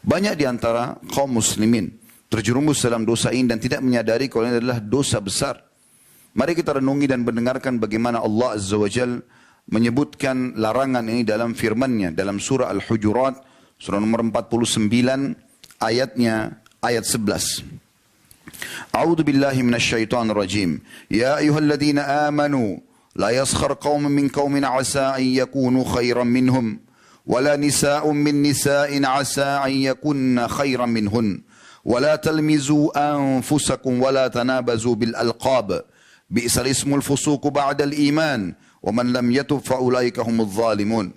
Banyak di antara kaum muslimin terjerumus dalam dosa ini dan tidak menyadari kalau ini adalah dosa besar. Mari kita renungi dan mendengarkan bagaimana Allah Azza wa Jal menyebutkan larangan ini dalam firman-Nya dalam surah Al-Hujurat, surah nomor 49, ayatnya ayat 11. A'udzu billahi minasyaitonir rajim. Ya ayyuhalladzina amanu la yaskhar qaumun min qaumin 'asa an yakunu khairan minhum wala nisa'un min nisa'in 'asa an yakunna khairan minhun wala talmizu anfusakum wala tanabazu bil alqab bi'sal ismul fusuq ba'dal iman wa man lam yatub fa ulaika humudz zalimun.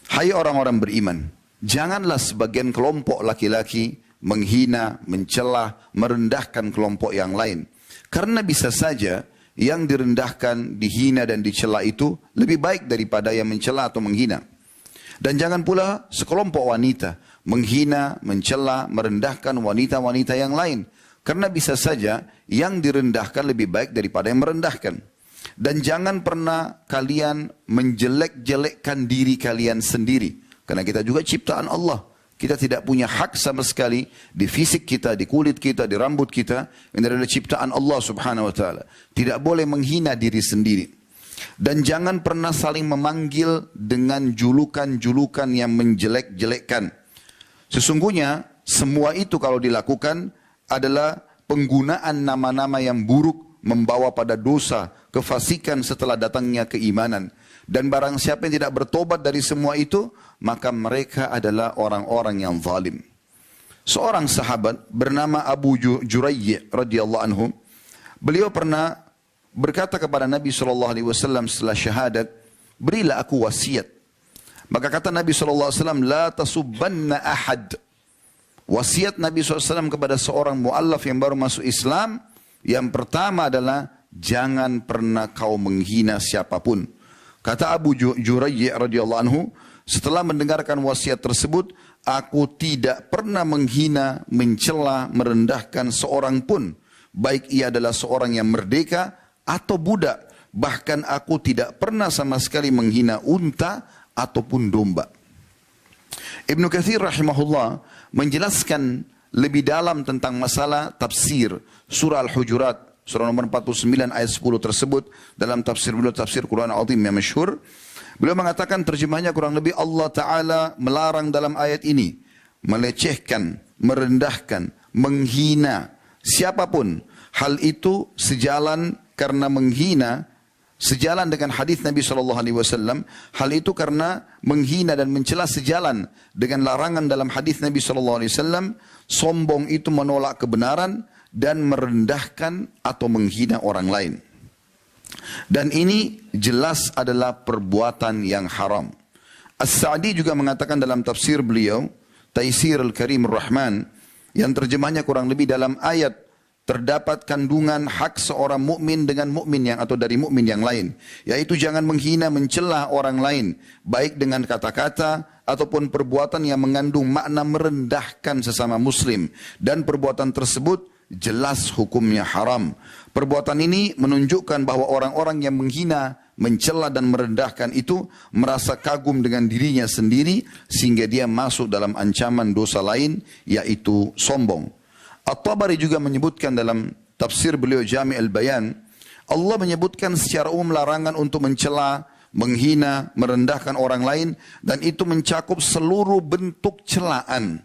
Hai orang-orang beriman, janganlah sebagian kelompok laki-laki menghina, mencela, merendahkan kelompok yang lain. Karena bisa saja yang direndahkan, dihina dan dicela itu lebih baik daripada yang mencela atau menghina. Dan jangan pula sekelompok wanita menghina, mencela, merendahkan wanita-wanita yang lain. Karena bisa saja yang direndahkan lebih baik daripada yang merendahkan. Dan jangan pernah kalian menjelek-jelekkan diri kalian sendiri. Karena kita juga ciptaan Allah. Kita tidak punya hak sama sekali di fisik kita, di kulit kita, di rambut kita. Ini adalah ciptaan Allah subhanahu wa ta'ala. Tidak boleh menghina diri sendiri. Dan jangan pernah saling memanggil dengan julukan-julukan yang menjelek-jelekkan. Sesungguhnya semua itu kalau dilakukan adalah penggunaan nama-nama yang buruk membawa pada dosa, kefasikan setelah datangnya keimanan. Dan barang siapa yang tidak bertobat dari semua itu, maka mereka adalah orang-orang yang zalim. Seorang sahabat bernama Abu Jurayy radhiyallahu anhu, beliau pernah berkata kepada Nabi SAW setelah syahadat, berilah aku wasiat. Maka kata Nabi SAW, la tasubbanna ahad. Wasiat Nabi SAW kepada seorang mu'allaf yang baru masuk Islam, yang pertama adalah jangan pernah kau menghina siapapun. Kata Abu Jurayy radhiyallahu anhu, setelah mendengarkan wasiat tersebut, aku tidak pernah menghina, mencela, merendahkan seorang pun, baik ia adalah seorang yang merdeka atau budak. Bahkan aku tidak pernah sama sekali menghina unta ataupun domba. Ibnu Katsir rahimahullah menjelaskan lebih dalam tentang masalah tafsir surah Al-Hujurat, surah nomor 49 ayat 10 tersebut dalam tafsir beliau, tafsir Quran Azim yang masyhur. Beliau mengatakan terjemahnya kurang lebih Allah Ta'ala melarang dalam ayat ini melecehkan, merendahkan, menghina siapapun. Hal itu sejalan karena menghina, sejalan dengan hadis Nabi SAW. Hal itu karena menghina dan mencela sejalan dengan larangan dalam hadis Nabi SAW. Sombong itu menolak kebenaran dan merendahkan atau menghina orang lain. Dan ini jelas adalah perbuatan yang haram. As-Sa'di juga mengatakan dalam tafsir beliau, Taisir Al-Karim Ar-Rahman, yang terjemahnya kurang lebih dalam ayat terdapat kandungan hak seorang mukmin dengan mukmin yang atau dari mukmin yang lain, yaitu jangan menghina, mencela orang lain, baik dengan kata-kata ataupun perbuatan yang mengandung makna merendahkan sesama muslim, dan perbuatan tersebut jelas hukumnya haram. Perbuatan ini menunjukkan bahwa orang-orang yang menghina, mencela dan merendahkan itu merasa kagum dengan dirinya sendiri sehingga dia masuk dalam ancaman dosa lain, yaitu sombong. At-Tabari juga menyebutkan dalam tafsir beliau Jami' al-Bayan, Allah menyebutkan secara umum larangan untuk mencela, menghina, merendahkan orang lain, dan itu mencakup seluruh bentuk celaan.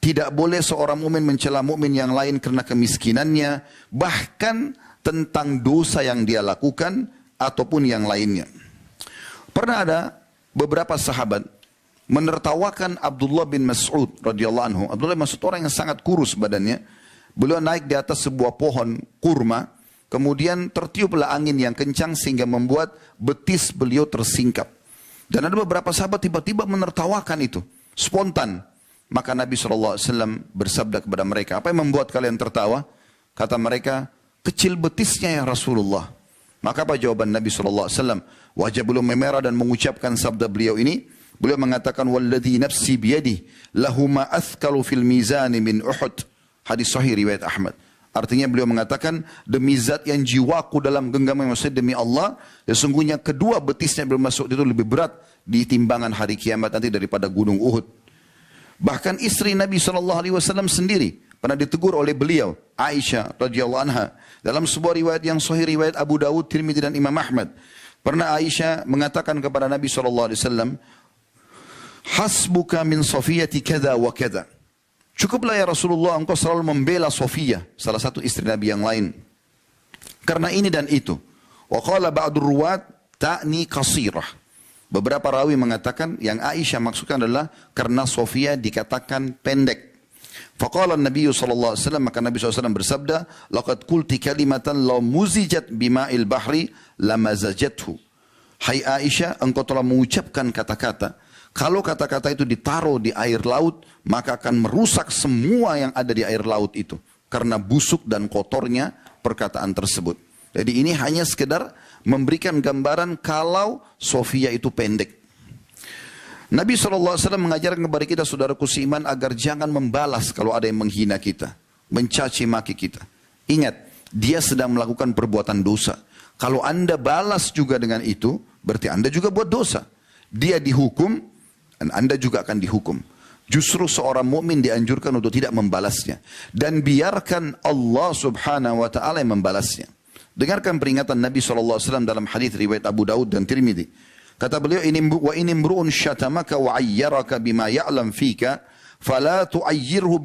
Tidak boleh seorang mukmin mencela mukmin yang lain karena kemiskinannya, bahkan tentang dosa yang dia lakukan ataupun yang lainnya. Pernah ada beberapa sahabat menertawakan Abdullah bin Mas'ud radhiyallahu anhu. Abdullah bin Mas'ud orang yang sangat kurus badannya. Beliau naik di atas sebuah pohon kurma, kemudian tertiuplah angin yang kencang sehingga membuat betis beliau tersingkap. Dan ada beberapa sahabat tiba-tiba menertawakan itu, spontan. Maka Nabi SAW bersabda kepada mereka, apa yang membuat kalian tertawa? Kata mereka, kecil betisnya ya Rasulullah. Maka apa jawaban Nabi SAW? Wajah beliau memerah dan mengucapkan sabda beliau ini. Beliau mengatakan, walladhi nafsi biyadih, lahuma athkalu fil mizani min Uhud. Hadis sahih riwayat Ahmad. Artinya beliau mengatakan, demi zat yang jiwaku dalam genggaman, maksudnya demi Allah, sesungguhnya kedua betisnya belum masuk itu lebih berat di timbangan hari kiamat nanti daripada gunung Uhud. Bahkan istri Nabi SAW sendiri pernah ditegur oleh beliau, Aisyah radhiyallahu anha. Dalam sebuah riwayat yang sahih, riwayat Abu Dawud, Tirmidzi dan Imam Ahmad. Pernah Aisyah mengatakan kepada Nabi SAW, hasbuka min Safiyati kada wa kada. Cukuplah ya Rasulullah, engkau selalu membela Safiyah, salah satu istri Nabi yang lain, karena ini dan itu. Wa qala ba'dur ruwat ta'ni qasirah. Beberapa rawi mengatakan yang Aisyah maksudkan adalah karena Safiyah dikatakan pendek. Faqala Nabi sallallahu alaihi wasallam, maka Nabi SAW bersabda, laqad qulti kalimatan law muzijat bima'il bahri lamazajathu. Hai Aisyah, engkau telah mengucapkan kata-kata, kalau kata-kata itu ditaruh di air laut, maka akan merusak semua yang ada di air laut itu, karena busuk dan kotornya perkataan tersebut. Jadi ini hanya sekedar memberikan gambaran kalau Safiyah itu pendek. Nabi SAW mengajarkan kepada kita, saudaraku seiman, agar jangan membalas kalau ada yang menghina kita, mencaci maki kita. Ingat, dia sedang melakukan perbuatan dosa. Kalau anda balas juga dengan itu, berarti anda juga buat dosa. Dia dihukum, dan anda juga akan dihukum. Justru seorang mukmin dianjurkan untuk tidak membalasnya. Dan biarkan Allah subhanahu wa ta'ala yang membalasnya. Dengarkan peringatan Nabi SAW dalam hadis riwayat Abu Dawud dan Tirmidzi. Kata beliau, wa in imru'un syatamaka wa ayyaraka bima ya'lam fika, fala tu'ayyirhu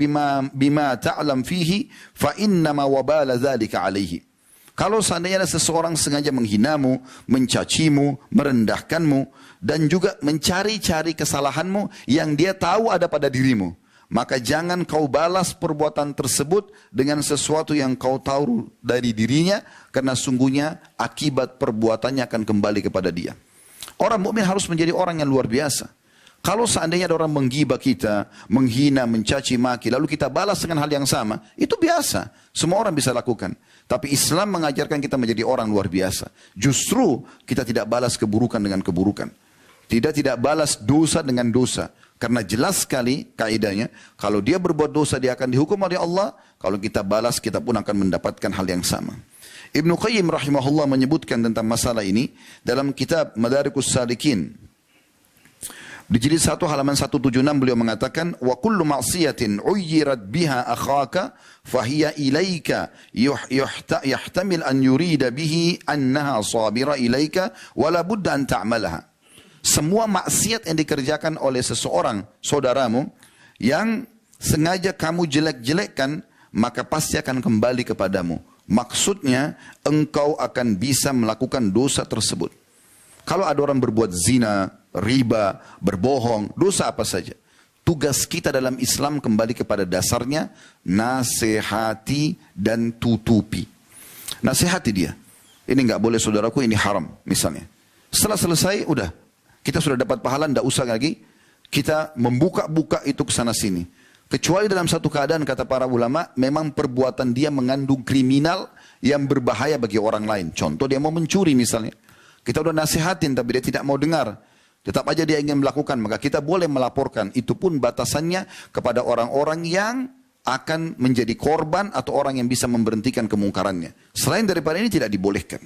bima ta'lam fihi, fa innama wabala dzalika alaihi. Kalau seandainya ada seseorang sengaja menghinamu, mencacimu, merendahkanmu, dan juga mencari-cari kesalahanmu yang dia tahu ada pada dirimu, maka jangan kau balas perbuatan tersebut dengan sesuatu yang kau tahu dari dirinya, karena sungguhnya akibat perbuatannya akan kembali kepada dia. Orang mukmin harus menjadi orang yang luar biasa. Kalau seandainya ada orang menggibah kita, menghina, mencaci maki, lalu kita balas dengan hal yang sama, itu biasa. Semua orang bisa lakukan. Tapi Islam mengajarkan kita menjadi orang luar biasa. Justru kita tidak balas keburukan dengan keburukan. Tidak balas dosa dengan dosa. Karena jelas sekali kaidahnya, kalau dia berbuat dosa dia akan dihukum oleh Allah. Kalau kita balas, kita pun akan mendapatkan hal yang sama. Ibnu Qayyim rahimahullah menyebutkan tentang masalah ini dalam kitab Madarikus Salikin. Di jilid 1 halaman 176 beliau mengatakan, wa kullu ma'siyatin uyyirat biha akhaka fahiya ilaika yahtamil an yurida bihi annaha sabira ilaika wala budda an ta'malaha. Semua maksiat yang dikerjakan oleh seseorang saudaramu yang sengaja kamu jelek-jelekkan, maka pasti akan kembali kepadamu. Maksudnya engkau akan bisa melakukan dosa tersebut. Kalau ada orang berbuat zina, riba, berbohong, dosa apa saja, tugas kita dalam Islam kembali kepada dasarnya, nasihati dan tutupi. Nasihati dia, ini nggak boleh saudaraku, ini haram misalnya. Setelah selesai, udah, kita sudah dapat pahala, nggak usah lagi kita membuka-buka itu ke sana sini. Kecuali dalam satu keadaan, kata para ulama, memang perbuatan dia mengandung kriminal yang berbahaya bagi orang lain. Contoh, dia mau mencuri misalnya. Kita udah nasihatin tapi dia tidak mau dengar. Tetap aja dia ingin melakukan, maka kita boleh melaporkan. Itu pun batasannya kepada orang-orang yang akan menjadi korban atau orang yang bisa memberhentikan kemungkarannya. Selain daripada ini tidak dibolehkan.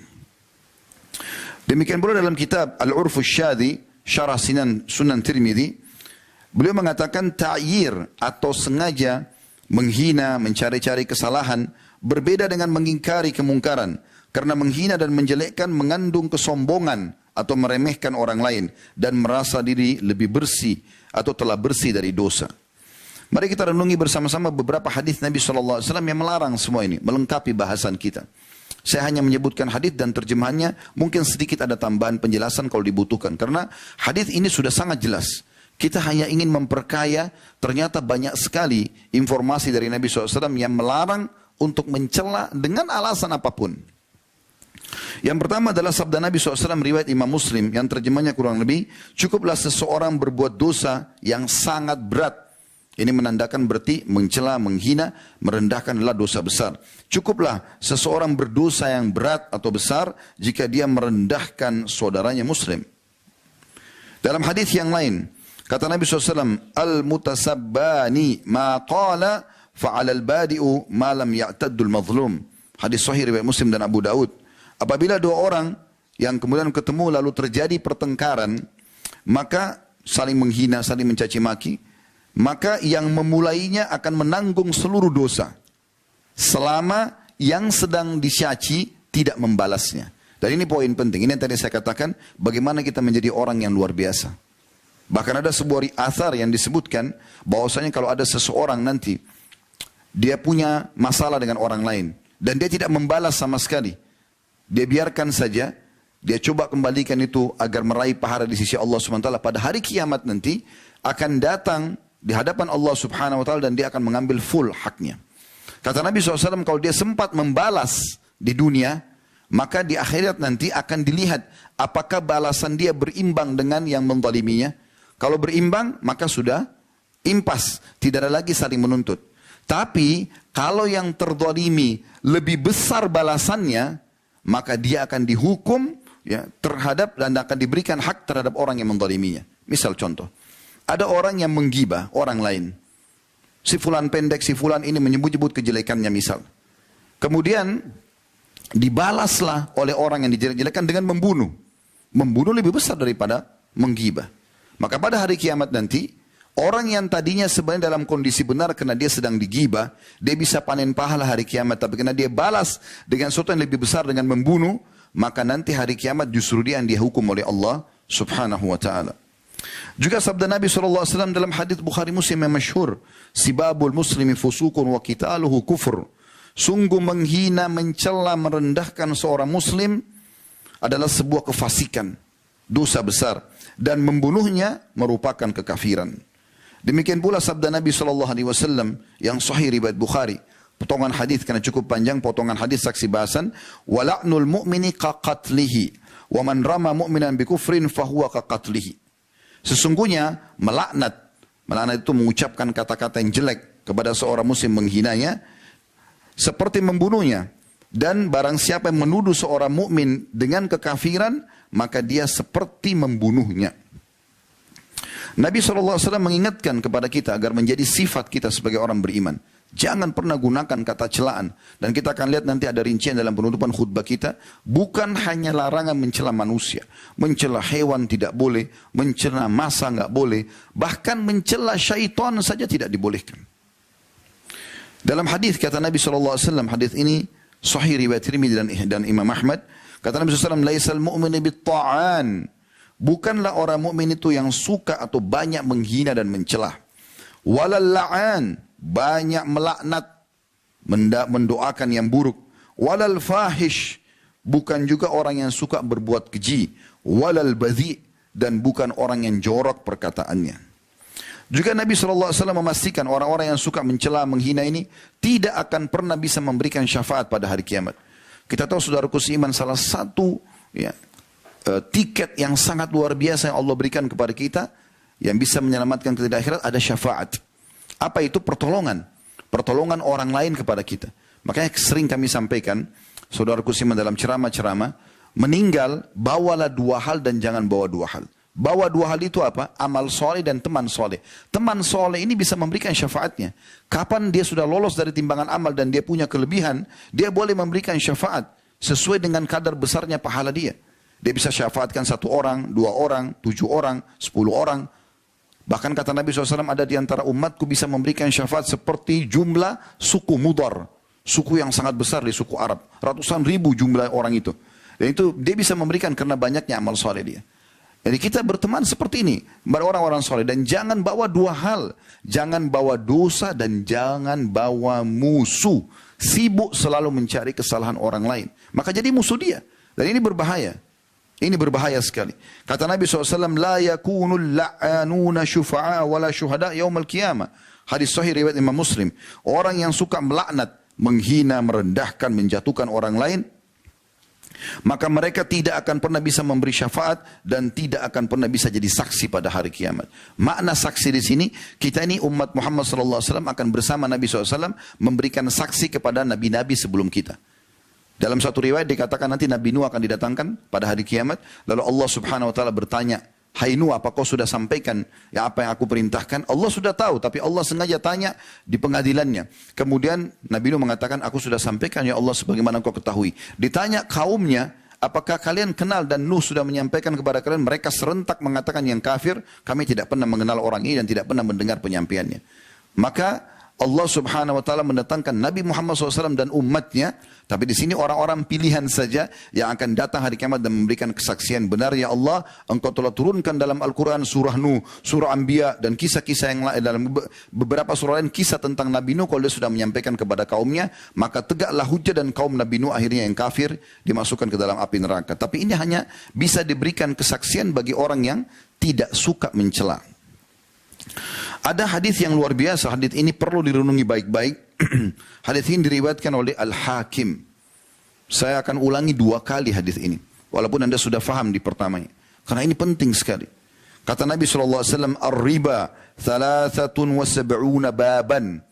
Demikian pula dalam kitab Al-Urfus Syadhi, Syarah Sunan Tirmidzi, beliau mengatakan ta'yir atau sengaja menghina, mencari-cari kesalahan berbeda dengan mengingkari kemungkaran. Karena menghina dan menjelekkan mengandung kesombongan atau meremehkan orang lain dan merasa diri lebih bersih atau telah bersih dari dosa. Mari kita renungi bersama-sama beberapa hadis Nabi SAW yang melarang semua ini, melengkapi bahasan kita. Saya hanya menyebutkan hadis dan terjemahannya, mungkin sedikit ada tambahan penjelasan kalau dibutuhkan. Karena hadis ini sudah sangat jelas. Kita hanya ingin memperkaya, ternyata banyak sekali informasi dari Nabi SAW yang melarang untuk mencela dengan alasan apapun. Yang pertama adalah sabda Nabi SAW riwayat Imam Muslim yang terjemahnya kurang lebih, cukuplah seseorang berbuat dosa yang sangat berat. Ini menandakan berarti mencela, menghina, merendahkan adalah dosa besar. Cukuplah seseorang berdosa yang berat atau besar jika dia merendahkan saudaranya Muslim. Dalam hadis yang lain, kata Nabi SAW, al-mutasabbani ma qala fa'alal badi'u ma lam ya'taddul mazlum. Hadis sahih riwayat Muslim dan Abu Daud. Apabila dua orang yang kemudian ketemu lalu terjadi pertengkaran, maka saling menghina, saling mencaci maki, maka yang memulainya akan menanggung seluruh dosa selama yang sedang dicaci tidak membalasnya. Dan ini poin penting. Ini yang tadi saya katakan, bagaimana kita menjadi orang yang luar biasa. Bahkan ada sebuah athar yang disebutkan bahwasanya kalau ada seseorang nanti dia punya masalah dengan orang lain dan dia tidak membalas sama sekali, dia biarkan saja, dia coba kembalikan itu agar meraih pahala di sisi Allah SWT. Pada hari kiamat nanti akan datang di hadapan Allah Subhanahu Wa Taala dan dia akan mengambil full haknya. Kata Nabi SAW, kalau dia sempat membalas di dunia, maka di akhirat nanti akan dilihat apakah balasan dia berimbang dengan yang menzaliminya. Kalau berimbang, maka sudah impas, tidak ada lagi saling menuntut. Tapi kalau yang terzalimi lebih besar balasannya, maka dia akan dihukum ya, terhadap dan akan diberikan hak terhadap orang yang menzaliminya. Misal contoh, ada orang yang menggibah orang lain. Si fulan pendek, si fulan ini menyebut-nyebut kejelekannya misal. Kemudian dibalaslah oleh orang yang dijelek-jelekan dengan membunuh. Membunuh lebih besar daripada menggibah. Maka pada hari kiamat nanti, orang yang tadinya sebenarnya dalam kondisi benar karena dia sedang digibah, dia bisa panen pahala hari kiamat. Tapi karena dia balas dengan sesuatu yang lebih besar dengan membunuh, maka nanti hari kiamat justru dia yang dihukum oleh Allah Subhanahu Wa Taala. Juga sabda Nabi SAW dalam hadis Bukhari Muslim yang masyhur, sibabul muslimi fusukun wa qitaluhu kufur. Sungguh menghina, mencela, merendahkan seorang muslim adalah sebuah kefasikan, dosa besar, dan membunuhnya merupakan kekafiran. Demikian pula sabda Nabi SAW yang sahih riwayat Bukhari. Potongan hadis karena cukup panjang, potongan hadis saksi bahasan, wala'nul mu'mini kaqatlihi, wa man rama mu'minan bikufrin fahuwa kaqatlihi. Sesungguhnya melaknat itu mengucapkan kata-kata yang jelek kepada seorang muslim, menghinanya seperti membunuhnya. Dan barang siapa yang menuduh seorang mukmin dengan kekafiran, maka dia seperti membunuhnya. Nabi SAW mengingatkan kepada kita agar menjadi sifat kita sebagai orang beriman. Jangan pernah gunakan kata celaan. Dan kita akan lihat nanti ada rincian dalam penutupan khutbah kita. Bukan hanya larangan mencela manusia. Mencela hewan tidak boleh. Mencela massa nggak boleh. Bahkan mencela syaitan saja tidak dibolehkan. Dalam hadis kata Nabi SAW, hadis ini sahih riwayat Tirmidzi dan Imam Ahmad. Kata Nabi SAW, laisal mu'minu bit-ta'an. Bukanlah orang mukmin itu yang suka atau banyak menghina dan mencela. Walal la'an, banyak melaknat, mendoakan yang buruk. Walal fahish, bukan juga orang yang suka berbuat keji. Walal badhi, dan bukan orang yang jorok perkataannya. Juga Nabi SAW memastikan orang-orang yang suka mencela, menghina ini tidak akan pernah bisa memberikan syafaat pada hari kiamat. Kita tahu saudaraku seiman, salah satu tiket yang sangat luar biasa yang Allah berikan kepada kita yang bisa menyelamatkan kita di akhirat ada syafaat. Apa itu? Pertolongan. Pertolongan orang lain kepada kita. Makanya sering kami sampaikan, saudaraku seiman dalam ceramah-ceramah, meninggal bawalah dua hal dan jangan bawa dua hal. Bawa dua hal itu apa? Amal soleh dan teman soleh. Teman soleh ini bisa memberikan syafaatnya. Kapan dia sudah lolos dari timbangan amal dan dia punya kelebihan, dia boleh memberikan syafaat sesuai dengan kadar besarnya pahala dia. Dia bisa syafaatkan 1 orang, 2 orang, 7 orang, 10 orang. Bahkan kata Nabi SAW, ada di antara umatku bisa memberikan syafaat seperti jumlah suku Mudar. Suku yang sangat besar di suku Arab. Ratusan ribu jumlah orang itu. Dan itu dia bisa memberikan karena banyaknya amal soleh dia. Jadi kita berteman seperti ini. Orang-orang soleh. Dan jangan bawa dua hal. Jangan bawa dosa dan jangan bawa musuh. Sibuk selalu mencari kesalahan orang lain. Maka jadi musuh dia. Dan ini berbahaya. Ini berbahaya sekali. Kata Nabi SAW, la yakunul la'anuna syufa'a wala syuhada yaumal qiyamah. Hadis sahih riwayat Imam Muslim. Orang yang suka melaknat, menghina, merendahkan, menjatuhkan orang lain, maka mereka tidak akan pernah bisa memberi syafaat dan tidak akan pernah bisa jadi saksi pada hari kiamat. Makna saksi di sini, kita ini umat Muhammad SAW akan bersama Nabi SAW memberikan saksi kepada nabi-nabi sebelum kita. Dalam satu riwayat dikatakan nanti Nabi Nuh akan didatangkan pada hari kiamat. Lalu Allah Subhanahu Wa Taala bertanya, hai Nuh, apa kau sudah sampaikan ya apa yang aku perintahkan? Allah sudah tahu, tapi Allah sengaja tanya di pengadilannya. Kemudian Nabi Nuh mengatakan, aku sudah sampaikan ya Allah sebagaimana kau ketahui. Ditanya kaumnya, apakah kalian kenal dan Nuh sudah menyampaikan kepada kalian? Mereka serentak mengatakan yang kafir, kami tidak pernah mengenal orang ini dan tidak pernah mendengar penyampaiannya. Maka Allah subhanahu wa ta'ala mendatangkan Nabi Muhammad SAW dan umatnya. Tapi di sini orang-orang pilihan saja yang akan datang hari kiamat dan memberikan kesaksian. Benar ya Allah, engkau telah turunkan dalam Al-Quran surah Nuh, surah Anbiya dan kisah-kisah yang lain. Dalam beberapa surah lain kisah tentang Nabi Nuh kalau dia sudah menyampaikan kepada kaumnya. Maka tegaklah hujah dan kaum Nabi Nuh akhirnya yang kafir dimasukkan ke dalam api neraka. Tapi ini hanya bisa diberikan kesaksian bagi orang yang tidak suka mencela. Ada hadis yang luar biasa, hadis ini perlu direnungi baik-baik. Hadis ini diriwayatkan oleh Al-Hakim. Saya akan ulangi 2 kali hadis ini, walaupun Anda sudah faham di pertamanya, karena ini penting sekali. Kata Nabi SAW, Ar-riba 73 baban.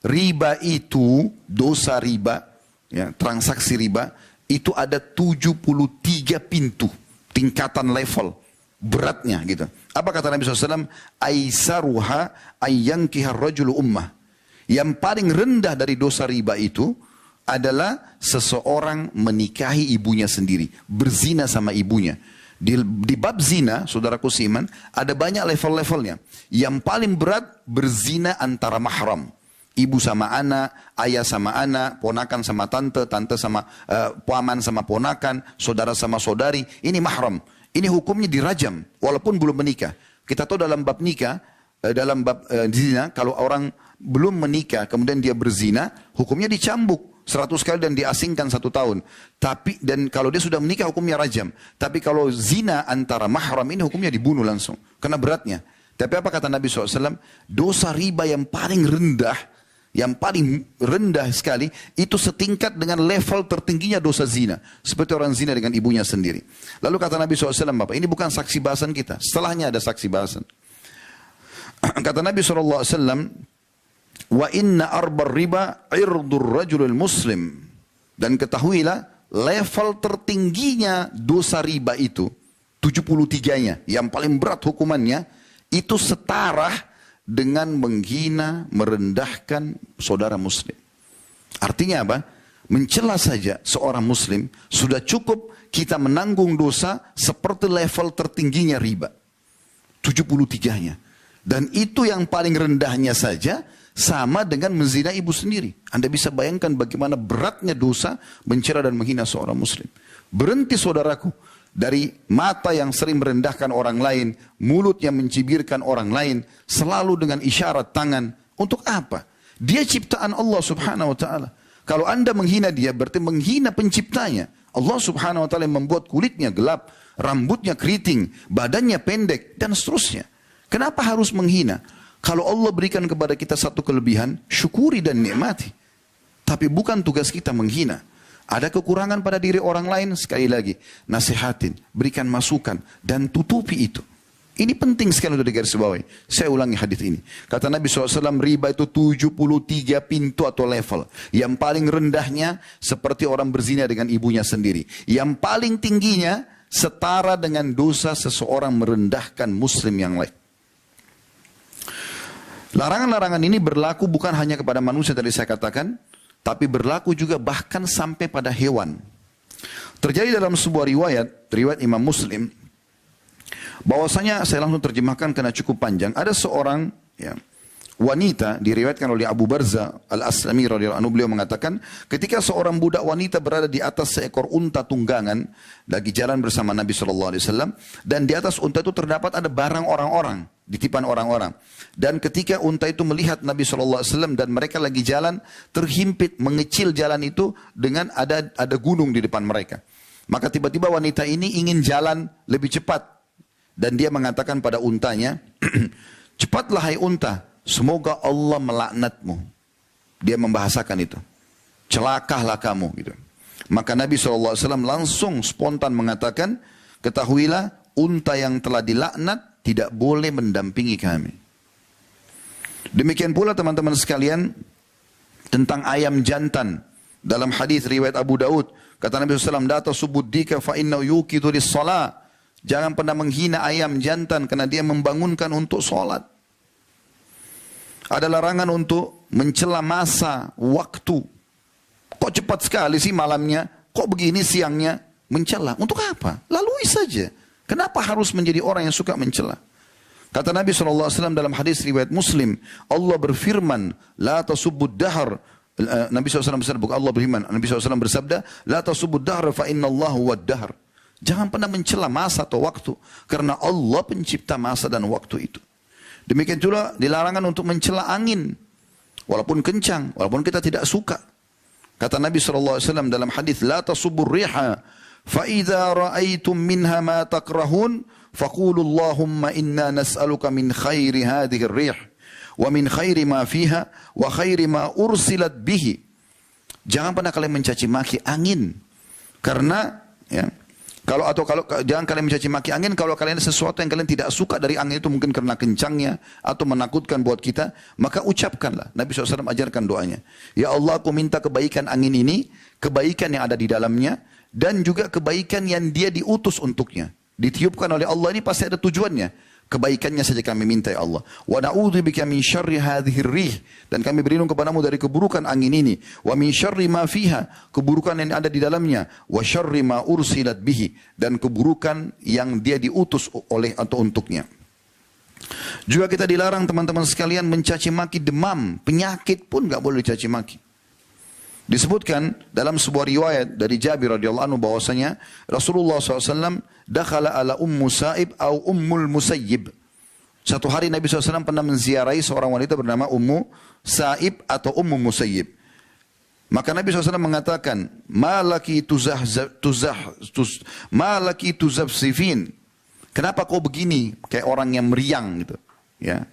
Riba itu, dosa riba, ya, transaksi riba, itu ada 73 pintu, tingkatan level, beratnya gitu. Apa kata Nabi SAW? Aisaruha ayyankihar rajulu ummah. Yang paling rendah dari dosa riba itu adalah seseorang menikahi ibunya sendiri. Berzina sama ibunya. Di bab zina, saudaraku seiman, ada banyak level-levelnya. Yang paling berat berzina antara mahram. Ibu sama anak, ayah sama anak, ponakan sama tante, tante sama paman sama ponakan, saudara sama saudari. Ini mahram. Ini hukumnya dirajam, walaupun belum menikah. Kita tahu dalam bab nikah, dalam bab zina, kalau orang belum menikah, kemudian dia berzina, hukumnya dicambuk 100 kali dan diasingkan 1 tahun. Dan kalau dia sudah menikah, hukumnya rajam. Tapi kalau zina antara mahram ini, hukumnya dibunuh langsung, karena beratnya. Tapi apa kata Nabi SAW? Dosa riba yang paling rendah, yang paling rendah sekali, itu setingkat dengan level tertingginya dosa zina. Seperti orang zina dengan ibunya sendiri. Lalu kata Nabi SAW, Bapak, ini bukan saksi bahasan kita. Setelahnya ada saksi bahasan. Kata Nabi SAW, wa inna arbar riba irdur rajulul muslim. Dan ketahuilah, level tertingginya dosa riba itu, 73-nya, yang paling berat hukumannya, itu setara dengan menghina, merendahkan saudara muslim. Artinya apa? Mencela saja seorang muslim sudah cukup kita menanggung dosa seperti level tertingginya riba. 73-nya. Dan itu yang paling rendahnya saja sama dengan menzina ibu sendiri. Anda bisa bayangkan bagaimana beratnya dosa mencela dan menghina seorang muslim. Berhenti saudaraku dari mata yang sering merendahkan orang lain, mulut yang mencibirkan orang lain, selalu dengan isyarat tangan. Untuk apa? Dia ciptaan Allah subhanahu wa ta'ala. Kalau Anda menghina dia, berarti menghina penciptanya. Allah subhanahu wa ta'ala yang membuat kulitnya gelap, rambutnya keriting, badannya pendek, dan seterusnya. Kenapa harus menghina? Kalau Allah berikan kepada kita satu kelebihan, syukuri dan nikmati. Tapi bukan tugas kita menghina. Ada kekurangan pada diri orang lain, sekali lagi, nasihatin, berikan masukan, dan tutupi itu. Ini penting sekali untuk digarisbawahi. Saya ulangi hadis ini. Kata Nabi SAW, riba itu 73 pintu atau level. Yang paling rendahnya, seperti orang berzina dengan ibunya sendiri. Yang paling tingginya, setara dengan dosa seseorang merendahkan muslim yang lain. Larangan-larangan ini berlaku bukan hanya kepada manusia tadi saya katakan, tapi berlaku juga bahkan sampai pada hewan. Terjadi dalam sebuah riwayat Imam Muslim, bahwasanya saya langsung terjemahkan karena cukup panjang. Ada seorang wanita, diriwayatkan oleh Abu Barza Al-Aslami radhiyallahu anhu, beliau mengatakan, ketika seorang budak wanita berada di atas seekor unta tunggangan, lagi jalan bersama Nabi SAW, dan di atas unta itu terdapat ada barang orang-orang, titipan orang-orang. Dan ketika unta itu melihat Nabi SAW dan mereka lagi jalan, terhimpit, mengecil jalan itu dengan ada gunung di depan mereka. Maka tiba-tiba wanita ini ingin jalan lebih cepat. Dan dia mengatakan pada untanya, cepatlah hai unta, semoga Allah melaknatmu. Dia membahasakan itu. Celakalah kamu. Gitu. Maka Nabi SAW langsung spontan mengatakan, ketahuilah unta yang telah dilaknat tidak boleh mendampingi kami. Demikian pula teman-teman sekalian tentang ayam jantan. Dalam hadis riwayat Abu Daud, kata Nabi SAW, "Data subuddika fa inna yuqitu lis-shalah." Jangan pernah menghina ayam jantan karena dia membangunkan untuk sholat. Ada larangan untuk mencela masa, waktu. Kok cepat sekali sih malamnya? Kok begini siangnya? mencela. Untuk apa? Lalui saja. Kenapa harus menjadi orang yang suka mencela? Kata Nabi SAW dalam hadis riwayat Muslim, Allah berfirman, la tasubbud dahar. Nabi SAW bersabda, bukan Allah berfirman, Nabi SAW bersabda, la tasubbud dahar fa inna Allah huwad dahar. Jangan pernah mencela masa atau waktu, karena Allah pencipta masa dan waktu itu. Demikian juga dilarangan untuk mencela angin, walaupun kencang, walaupun kita tidak suka. Kata Nabi SAW dalam hadis, la tasubbur riha, fa idza ra'aitum minha ma takrahun, faqulu Allahumma inna nas'aluka min khairi hadhihi ar-rih wa min khairi ma fiha wa khairi ma ursilat bihi. Jangan pernah kalian mencaci maki angin, karena ya, kalau jangan kalian mencaci maki angin kalau kalian sesuatu yang kalian tidak suka dari angin itu, mungkin karena kencangnya atau menakutkan buat kita, maka ucapkanlah. Nabi SAW ajarkan doanya, ya Allah, aku minta kebaikan angin ini, kebaikan yang ada di dalamnya, dan juga kebaikan yang dia diutus untuknya. Ditiupkan oleh Allah ini pasti ada tujuannya. Kebaikannya saja kami minta ya Allah. Wa na'udzubika min syarri hadhihi rih, dan kami berlindung kepadamu dari keburukan angin ini. Wa min syarri ma fiha, keburukan yang ada di dalamnya. Wa syarri ma ursilat bihi, dan keburukan yang dia diutus oleh atau untuknya. Juga kita dilarang teman-teman sekalian mencaci maki demam, penyakit pun enggak boleh dicaci maki. Disebutkan dalam sebuah riwayat dari Jabir radhiyallahu anhu bahwasanya Rasulullah SAW dakhala ala Ummu Sa'ib atau Ummul Musayyib. Satu hari Nabi SAW pernah menziarahi seorang wanita bernama Ummu Sa'ib atau Ummu Musayyib. Maka Nabi SAW mengatakan, malaki tuzafsifin. Kenapa kau begini kayak orang yang meriang gitu, ya.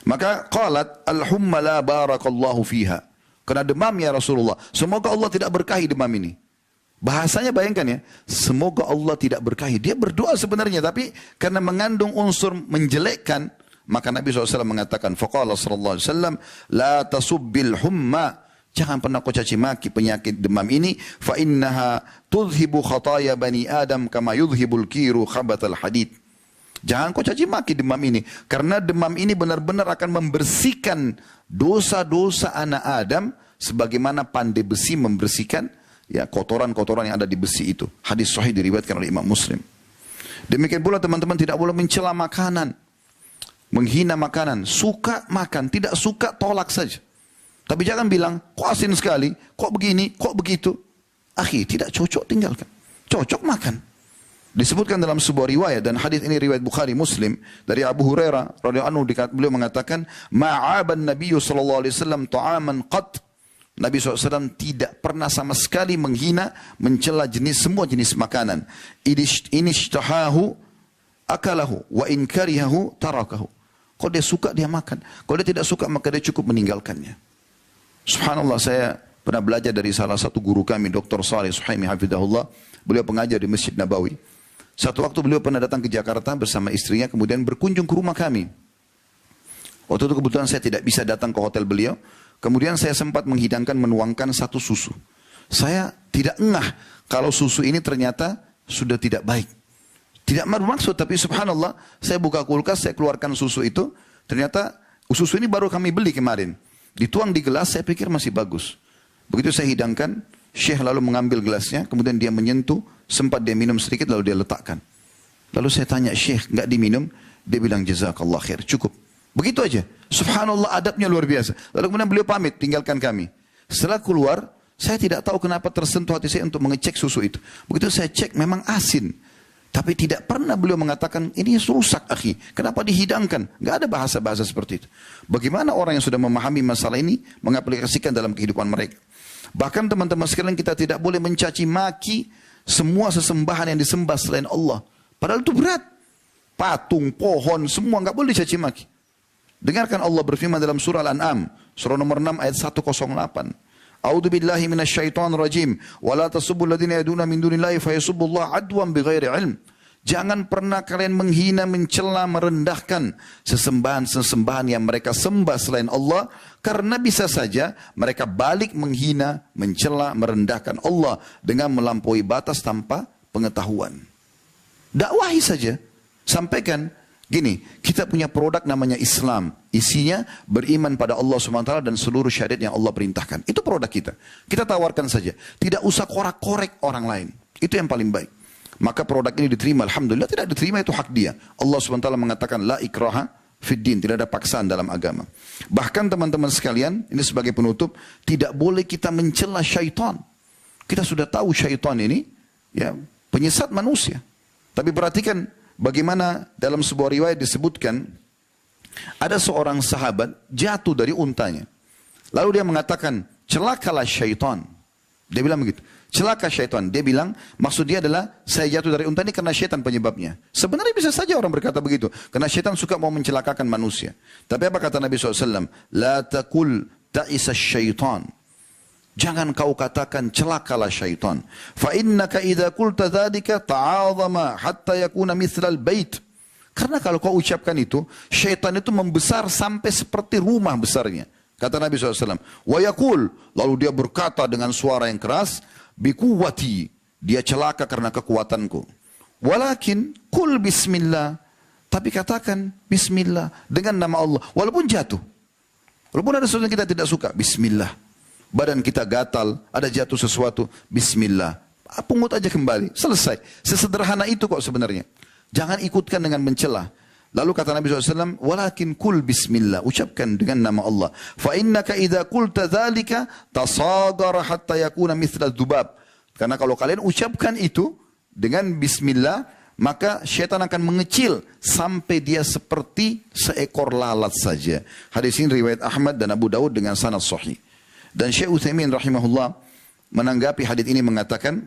Maka qalat al-humma la barakallahu fiha. Kena demam ya Rasulullah. Semoga Allah tidak berkahi demam ini. Bahasanya bayangkan ya. Semoga Allah tidak berkahi. Dia berdoa sebenarnya. Tapi karena mengandung unsur menjelekkan. Maka Nabi SAW mengatakan. Faqala sallallahu alaihi wasallam. La tasubbil humma. Jangan pernah kau caci maki penyakit demam ini. Fa innaha tudhibu khataya bani Adam. Kama yudhibul kiru khabatal hadid. Jangan kau caci maki demam ini. Karena demam ini benar-benar akan membersihkan dosa-dosa anak Adam. Sebagaimana pandai besi membersihkan ya kotoran-kotoran yang ada di besi itu. Hadis sahih diriwayatkan oleh Imam Muslim. Demikian pula teman-teman tidak boleh mencela makanan. Menghina makanan. Suka makan, tidak suka tolak saja. Tapi jangan bilang, kok asin sekali, kok begini, kok begitu. Akhi, tidak cocok tinggalkan. Cocok makan. Disebutkan dalam sebuah riwayat, dan hadis ini riwayat Bukhari Muslim dari Abu Hurairah radhiyallahu anhu, beliau mengatakan, ma'aban Nabi sallallahu alaihi wasallam ta'aman qat. Nabi SAW tidak pernah sama sekali menghina, mencela semua jenis makanan. Inishtahahu akalahu wa in karihahu tarakahu. Kalau dia suka dia makan, kalau dia tidak suka maka dia cukup meninggalkannya. Subhanallah, saya pernah belajar dari salah satu guru kami, Dr. Saleh Suhaimi hafizahullah. Beliau pengajar di Masjid Nabawi. Satu waktu beliau pernah datang ke Jakarta bersama istrinya, kemudian berkunjung ke rumah kami. Waktu itu kebetulan saya tidak bisa datang ke hotel beliau. Kemudian saya sempat menghidangkan, menuangkan satu susu. Saya tidak ngeh kalau susu ini ternyata sudah tidak baik. Tidak bermaksud, tapi subhanallah, saya buka kulkas, saya keluarkan susu itu. Ternyata susu ini baru kami beli kemarin. Dituang di gelas, saya pikir masih bagus. Begitu saya hidangkan, Syekh lalu mengambil gelasnya, kemudian dia menyentuh, sempat dia minum sedikit, lalu dia letakkan. Lalu saya tanya, Syekh, enggak diminum? Dia bilang, jazakallah khair, cukup. Begitu aja. Subhanallah, adabnya luar biasa. Lalu kemudian beliau pamit, tinggalkan kami. Setelah keluar, saya tidak tahu kenapa tersentuh hati saya untuk mengecek susu itu. Begitu saya cek, memang asin. Tapi tidak pernah beliau mengatakan, ini rusak akhi. Kenapa dihidangkan? Enggak ada bahasa-bahasa seperti itu. Bagaimana orang yang sudah memahami masalah ini, mengaplikasikan dalam kehidupan mereka. Bahkan teman-teman sekalian, kita tidak boleh mencaci maki semua sesembahan yang disembah selain Allah. Padahal itu berat. Patung, pohon, semua enggak boleh dicaci maki. Dengarkan Allah berfirman dalam surah Al-An'am, surah nomor 6 ayat 108. A'udzu billahi minasyaitonir rajim. Wa la tasubbul ladzina yad'una min dunillahi fayasubbullaha adwan bighairi ilm. Jangan pernah kalian menghina, mencela, merendahkan sesembahan-sesembahan yang mereka sembah selain Allah, karena bisa saja mereka balik menghina, mencela, merendahkan Allah dengan melampaui batas tanpa pengetahuan. Dakwahi saja, sampaikan. Gini, kita punya produk namanya Islam. Isinya beriman pada Allah SWT dan seluruh syariat yang Allah perintahkan. Itu produk kita. Kita tawarkan saja. Tidak usah korek-korek orang lain. Itu yang paling baik. Maka produk ini diterima, alhamdulillah. Tidak diterima itu hak dia. Allah SWT mengatakan la ikraha fid din, tidak ada paksaan dalam agama. Bahkan teman-teman sekalian, ini sebagai penutup, tidak boleh kita mencela syaitan. Kita sudah tahu syaitan ini ya penyesat manusia. Tapi perhatikan bagaimana dalam sebuah riwayat disebutkan ada seorang sahabat jatuh dari untanya. Lalu dia mengatakan, celakalah syaitan. Dia bilang begitu. Celaka syaitan. Dia bilang, maksud dia adalah, saya jatuh dari unta ini karena syaitan penyebabnya. Sebenarnya bisa saja orang berkata begitu. Karena syaitan suka mau mencelakakan manusia. Tapi apa kata Nabi SAW? La takul ta'isa syaitan. Jangan kau katakan celakalah syaitan. Fa innaka idza qulta dzalika ta'azama hatta yakuna mithlal bait. Karena kalau kau ucapkan itu, syaitan itu membesar sampai seperti rumah besarnya. Kata Nabi SAW. Wa yaqul, lalu dia berkata dengan suara yang keras, bikuwati, dia celaka karena kekuatanku. Walakin kul bismillah, tapi katakan bismillah dengan nama Allah, walaupun jatuh. Walaupun ada sesuatu yang kita tidak suka, bismillah. Badan kita gatal, ada jatuh sesuatu, bismillah. Pungut aja kembali, selesai. Sesederhana itu kok sebenarnya. Jangan ikutkan dengan mencela. Lalu kata Nabi SAW, walakin kul bismillah, ucapkan dengan nama Allah. Fa innaka idza qulta dzalika tasadara hatta yakuna mithla dzubab. Karena kalau kalian ucapkan itu dengan bismillah, maka syaitan akan mengecil sampai dia seperti seekor lalat saja. Hadis ini riwayat Ahmad dan Abu Daud dengan sanad sahih. Dan Syekh Utsaimin rahimahullah menanggapi hadis ini mengatakan,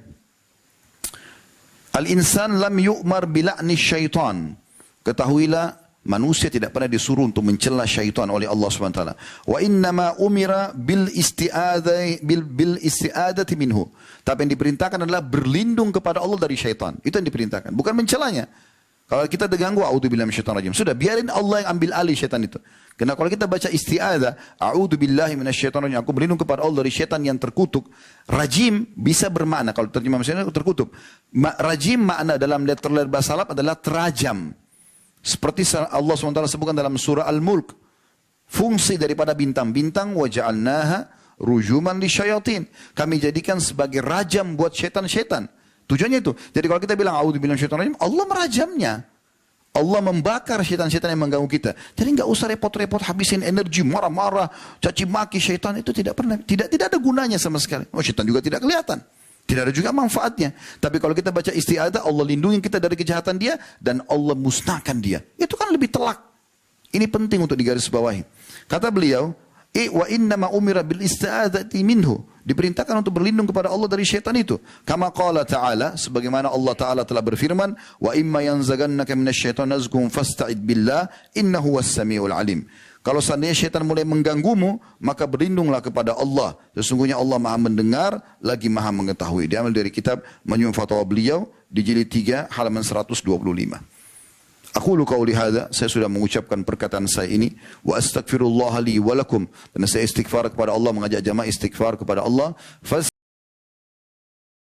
al-insan lam yu'mar bila'ni syaitan. Ketahuilah manusia tidak pernah disuruh untuk mencela syaitan oleh Allah SWT. Wa innama umira bil isti'adati minhu. Tapi yang diperintahkan adalah berlindung kepada Allah dari syaitan. Itu yang diperintahkan, bukan mencelanya. Kalau kita terganggu, a'udzubillahi minasyaitonir rajim. Sudah, biarin Allah yang ambil alih syaitan itu. Karena kalau kita baca isti'adzah, a'udzubillahi minasyaitonir rajim, aku berlindung kepada Allah dari syaitan yang terkutuk. Rajim bisa bermakna, kalau terjemah misalnya terkutuk. Rajim makna dalam letter bahasa Arab adalah terajam. Seperti Allah SWT sebutkan dalam surah Al-Mulk. Fungsi daripada bintang-bintang, waja'alnaha rujuman li syayatin. Kami jadikan sebagai rajam buat syaitan-syaitan. Tujuannya itu. Jadi kalau kita bilang a'udzubillahi minasyaitonir rajim, Allah merajamnya. Allah membakar syaitan-syaitan yang mengganggu kita. Jadi enggak usah repot-repot habisin energi, marah-marah, caci maki syaitan, itu tidak pernah, tidak ada gunanya sama sekali. Oh, syaitan juga tidak kelihatan. Tidak ada juga manfaatnya. Tapi kalau kita baca isti'adzah, Allah lindungi kita dari kejahatan dia dan Allah musnahkan dia. Itu kan lebih telak. Ini penting untuk digarisbawahi. Kata beliau, wa innama umira bil isti'adzati minhu. Diperintahkan untuk berlindung kepada Allah dari syaitan itu. Kama qala ta'ala, sebagaimana Allah Ta'ala telah berfirman, wa imma yanzagannaka minasyaitonir nazghun fasta'id billah innahu was-sami'ul alim. Kalau seandainya syaitan mulai mengganggumu, maka berlindunglah kepada Allah. Sesungguhnya Allah Maha mendengar, lagi Maha mengetahui. Diambil dari kitab Majmu' Fatwa beliau di jilid 3 halaman 125. Aku qauli hadza, saya sudah mengucapkan perkataan saya ini, wa astaghfirullah li wa lakum, dan saya istighfar kepada Allah, mengajak jamaah istighfar kepada Allah.